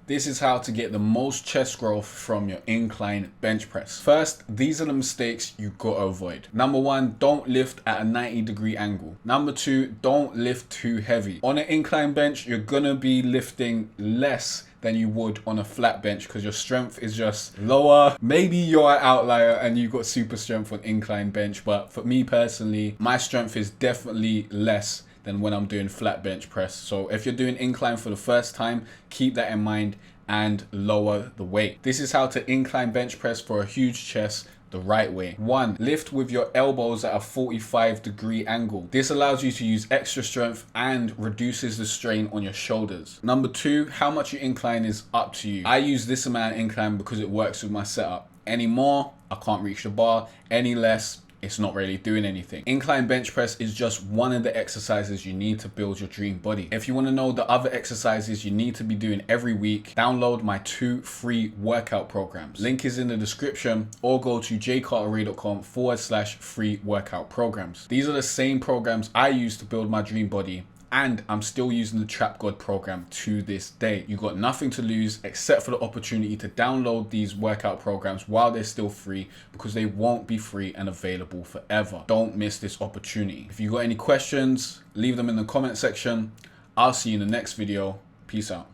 This is how to get the most chest growth from your incline bench press. First, these are the mistakes you gotta avoid. Number one, don't lift at a 90-degree angle. Number two, don't lift too heavy. On an incline bench, you're gonna be lifting less than you would on a flat bench because your strength is just lower. Maybe you're an outlier and you've got super strength on incline bench, but for me personally, my strength is definitely less than when I'm doing flat bench press. So if you're doing incline for the first time, keep that in mind and lower the weight. This is how to incline bench press for a huge chest the right way. 1. Lift with your elbows at a 45-degree angle. This allows you to use extra strength and reduces the strain on your shoulders. Number 2, how much you incline is up to you. I use this amount of incline because it works with my setup. Any more, I can't reach the bar. Any less, it's not really doing anything. Incline bench press is just one of the exercises you need to build your dream body. If you want to know the other exercises you need to be doing every week, download my 2 free workout programs. Link is in the description, or go to jcarteray.com/free workout programs. These are the same programs I use to build my dream body, and I'm still using the Trap God program to this day. You got nothing to lose except for the opportunity to download these workout programs while they're still free, because they won't be free and available forever. Don't miss this opportunity. If you got any questions, leave them in the comment section. I'll see you in the next video. Peace out.